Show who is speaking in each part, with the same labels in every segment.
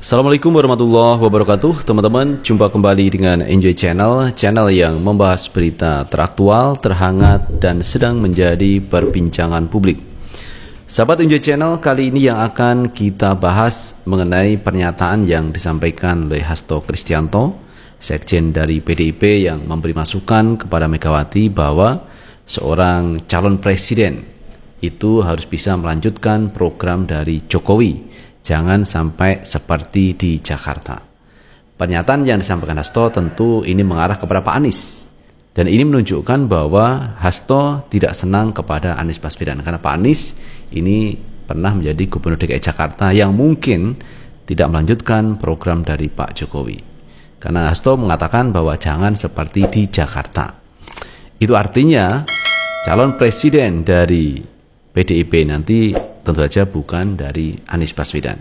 Speaker 1: Assalamualaikum warahmatullahi wabarakatuh. Teman-teman, jumpa kembali dengan Enjoy Channel, channel yang membahas berita teraktual, terhangat, dan sedang menjadi perbincangan publik. Sahabat Enjoy Channel, kali ini yang akan kita bahas mengenai pernyataan yang disampaikan oleh Hasto Kristianto, Sekjen dari PDIP, yang memberi masukan kepada Megawati bahwa seorang calon presiden itu harus bisa melanjutkan program dari Jokowi. Jangan sampai seperti di Jakarta. Pernyataan yang disampaikan Hasto tentu ini mengarah kepada Pak Anies. Dan ini menunjukkan bahwa Hasto tidak senang kepada Anies Baswedan. Karena Pak Anies ini pernah menjadi Gubernur DKI Jakarta yang mungkin tidak melanjutkan program dari Pak Jokowi. Karena Hasto mengatakan bahwa jangan seperti di Jakarta. Itu artinya calon presiden dari PDIP nanti tentu saja bukan dari Anies Baswedan.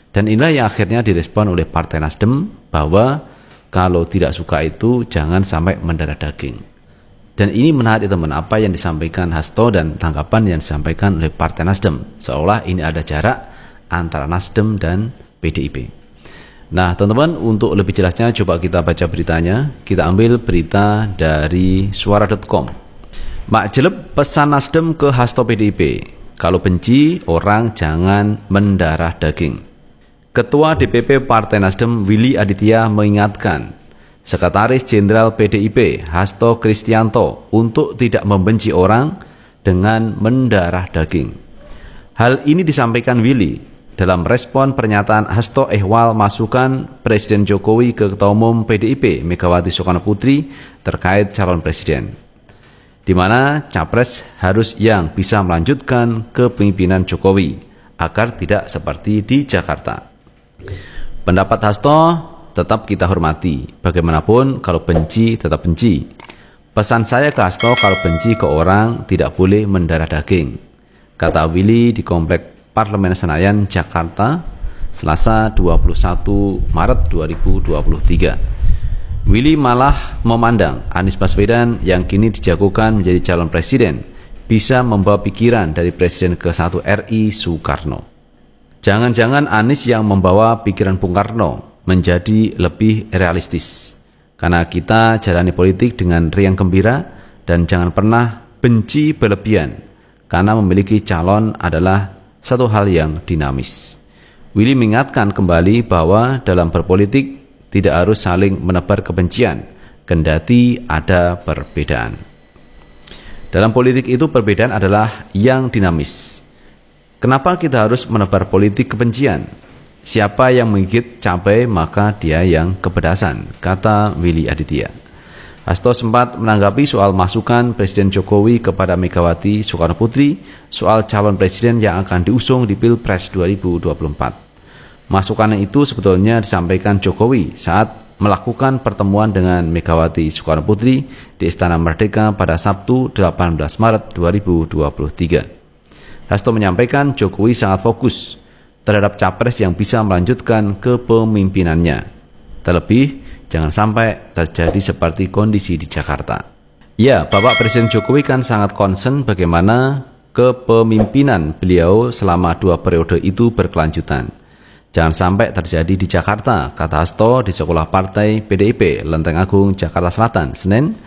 Speaker 1: Dan inilah yang akhirnya direspon oleh Partai Nasdem bahwa kalau tidak suka itu jangan sampai mendarah daging. Dan ini menarik teman, apa yang disampaikan Hasto dan tanggapan yang disampaikan oleh Partai Nasdem. Seolah ini ada jarak antara Nasdem dan PDIP. Nah teman-teman, untuk lebih jelasnya coba kita baca beritanya. Kita ambil berita dari suara.com. Mak Jeleb pesan Nasdem ke Hasto PDIP. Kalau benci, orang jangan mendarah daging. Ketua DPP Partai Nasdem Willy Aditya mengingatkan Sekretaris Jenderal PDIP Hasto Kristianto untuk tidak membenci orang dengan mendarah daging. Hal ini disampaikan Willy dalam respon pernyataan Hasto ehwal masukan Presiden Jokowi ke Ketua Umum PDIP Megawati Soekarnoputri terkait calon presiden, di mana capres harus yang bisa melanjutkan kepemimpinan Jokowi agar tidak seperti di Jakarta. Pendapat Hasto tetap kita hormati. Bagaimanapun kalau benci tetap benci. Pesan saya ke Hasto, kalau benci ke orang tidak boleh mendarah daging, kata Willy di Komplek Parlemen Senayan, Jakarta, Selasa 21 Maret 2023. Willy malah memandang Anies Baswedan yang kini dijagokan menjadi calon presiden bisa membawa pikiran dari Presiden ke-1 RI Soekarno. Jangan-jangan Anies yang membawa pikiran Bung Karno menjadi lebih realistis. Karena kita jalani politik dengan riang gembira dan jangan pernah benci berlebihan, karena memiliki calon adalah satu hal yang dinamis. Willy mengingatkan kembali bahwa dalam berpolitik tidak harus saling menebar kebencian, kendati ada perbedaan. Dalam politik itu perbedaan adalah yang dinamis. Kenapa kita harus menebar politik kebencian? Siapa yang menggigit cabai maka dia yang kepedasan, kata Willy Aditya. Hasto sempat menanggapi soal masukan Presiden Jokowi kepada Megawati Soekarnoputri soal calon presiden yang akan diusung di Pilpres 2024. Masukan itu sebetulnya disampaikan Jokowi saat melakukan pertemuan dengan Megawati Soekarnoputri di Istana Merdeka pada Sabtu 18 Maret 2023. Hasto menyampaikan Jokowi sangat fokus terhadap capres yang bisa melanjutkan kepemimpinannya. Terlebih, jangan sampai terjadi seperti kondisi di Jakarta. Ya, Bapak Presiden Jokowi kan sangat concern bagaimana kepemimpinan beliau selama 2 periode itu berkelanjutan. Jangan sampai terjadi di Jakarta, kata Hasto di Sekolah Partai PDIP Lenteng Agung, Jakarta Selatan, Senin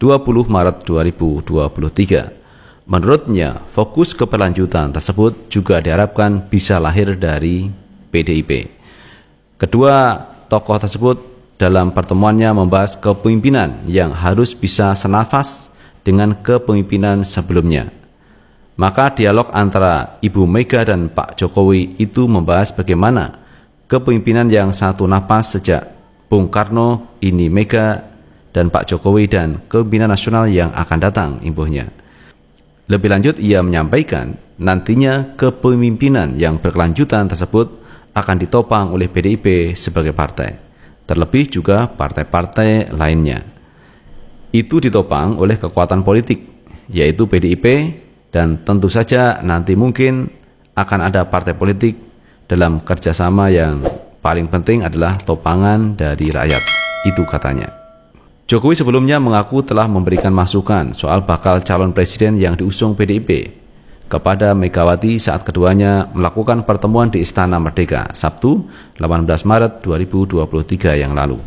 Speaker 1: 20 Maret 2023. Menurutnya, fokus keberlanjutan tersebut juga diharapkan bisa lahir dari PDIP. Kedua tokoh tersebut dalam pertemuannya membahas kepemimpinan yang harus bisa senafas dengan kepemimpinan sebelumnya. Maka dialog antara Ibu Mega dan Pak Jokowi itu membahas bagaimana kepemimpinan yang satu napas sejak Bung Karno, ini Mega, dan Pak Jokowi, dan kepemimpinan nasional yang akan datang, imbuhnya. Lebih lanjut, ia menyampaikan nantinya kepemimpinan yang berkelanjutan tersebut akan ditopang oleh PDIP sebagai partai, terlebih juga partai-partai lainnya. Itu ditopang oleh kekuatan politik, yaitu PDIP, dan tentu saja nanti mungkin akan ada partai politik dalam kerjasama yang paling penting adalah topangan dari rakyat, itu katanya. Jokowi sebelumnya mengaku telah memberikan masukan soal bakal calon presiden yang diusung PDIP kepada Megawati saat keduanya melakukan pertemuan di Istana Merdeka Sabtu 18 Maret 2023 yang lalu.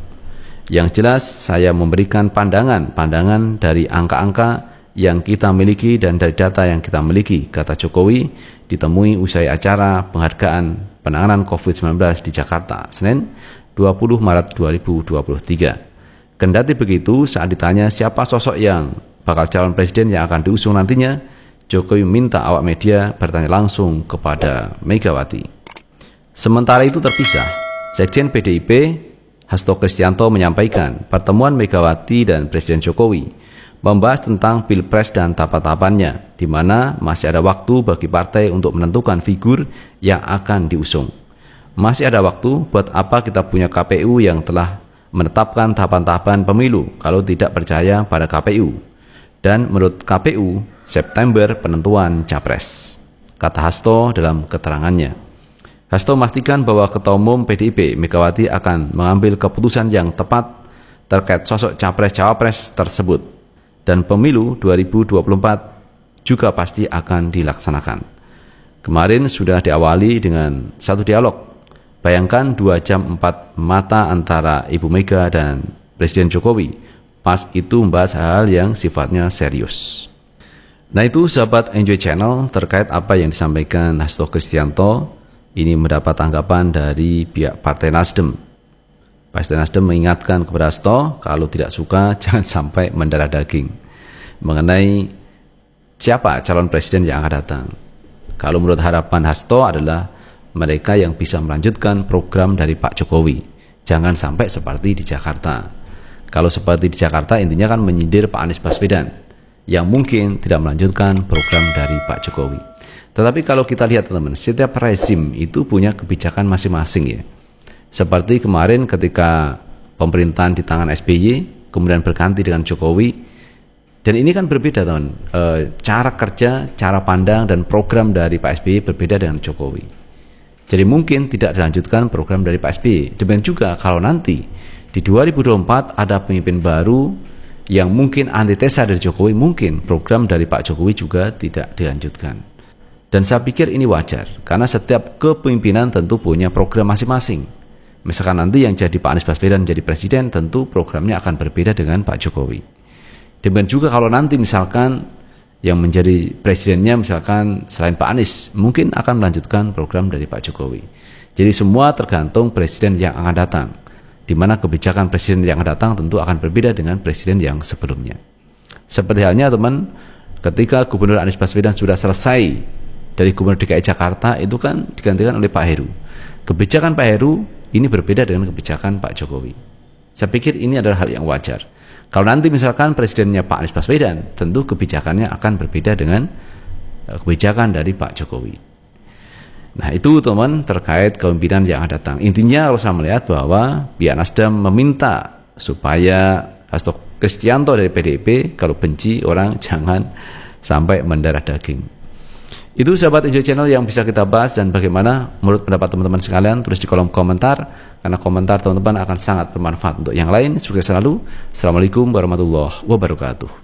Speaker 1: Yang jelas saya memberikan pandangan dari angka-angka yang kita miliki dan dari data yang kita miliki, kata Jokowi ditemui usai acara penghargaan penanganan COVID-19 di Jakarta, Senin 20 Maret 2023. Kendati begitu, saat ditanya siapa sosok yang bakal calon presiden yang akan diusung nantinya, Jokowi minta awak media bertanya langsung kepada Megawati. Sementara itu terpisah, Sekjen PDIP Hasto Kristianto menyampaikan pertemuan Megawati dan Presiden Jokowi membahas tentang Pilpres dan tahapan-tahapannya, di mana masih ada waktu bagi partai untuk menentukan figur yang akan diusung. Masih ada waktu, buat apa kita punya KPU yang telah menetapkan tahapan-tahapan pemilu kalau tidak percaya pada KPU. Dan menurut KPU, September penentuan Capres, kata Hasto dalam keterangannya. Hasto memastikan bahwa Ketua Umum PDIP Megawati akan mengambil keputusan yang tepat terkait sosok Capres-Cawapres tersebut, dan pemilu 2024 juga pasti akan dilaksanakan. Kemarin sudah diawali dengan satu dialog. Bayangkan 2 jam 4 mata antara Ibu Mega dan Presiden Jokowi. Pas itu membahas hal yang sifatnya serius. Nah itu sahabat Enjoy Channel terkait apa yang disampaikan Hasto Kristianto. Ini mendapat tanggapan dari pihak Partai Nasdem. Partai Nasdem mengingatkan kepada Hasto kalau tidak suka jangan sampai mendarah daging mengenai siapa calon presiden yang akan datang. Kalau menurut harapan Hasto adalah mereka yang bisa melanjutkan program dari Pak Jokowi. Jangan sampai seperti di Jakarta. Kalau seperti di Jakarta intinya kan menyindir Pak Anies Baswedan yang mungkin tidak melanjutkan program dari Pak Jokowi. Tetapi kalau kita lihat teman-teman, setiap rezim itu punya kebijakan masing-masing ya. Seperti kemarin ketika pemerintahan di tangan SBY, kemudian berganti dengan Jokowi. Dan ini kan berbeda teman. Cara kerja, cara pandang dan program dari Pak SBY berbeda dengan Jokowi. Jadi mungkin tidak dilanjutkan program dari Pak SBY. Demikian juga kalau nanti di 2024 ada pemimpin baru yang mungkin antitesa dari Jokowi, mungkin program dari Pak Jokowi juga tidak dilanjutkan. Dan saya pikir ini wajar, karena setiap kepemimpinan tentu punya program masing-masing. Misalkan nanti yang jadi Pak Anies Baswedan jadi presiden, tentu programnya akan berbeda dengan Pak Jokowi. Demikian juga kalau nanti misalkan yang menjadi presidennya misalkan selain Pak Anies, mungkin akan melanjutkan program dari Pak Jokowi. Jadi semua tergantung presiden yang akan datang, di mana kebijakan presiden yang akan datang tentu akan berbeda dengan presiden yang sebelumnya. Seperti halnya teman, ketika Gubernur Anies Baswedan sudah selesai dari Gubernur DKI Jakarta, itu kan digantikan oleh Pak Heru. Kebijakan Pak Heru ini berbeda dengan kebijakan Pak Jokowi. Saya pikir ini adalah hal yang wajar. Kalau nanti misalkan presidennya Pak Anies Baswedan, tentu kebijakannya akan berbeda dengan kebijakan dari Pak Jokowi. Nah itu teman terkait kepemimpinan yang akan datang. Intinya kalau saya melihat bahwa pihak Nasdem meminta supaya Hasto Kristianto dari PDIP kalau benci orang jangan sampai mendarah daging. Itu sahabat Enjoy Channel yang bisa kita bahas, dan bagaimana menurut pendapat teman-teman sekalian tulis di kolom komentar, karena komentar teman-teman akan sangat bermanfaat untuk yang lain. Sukses selalu. Assalamualaikum warahmatullahi wabarakatuh.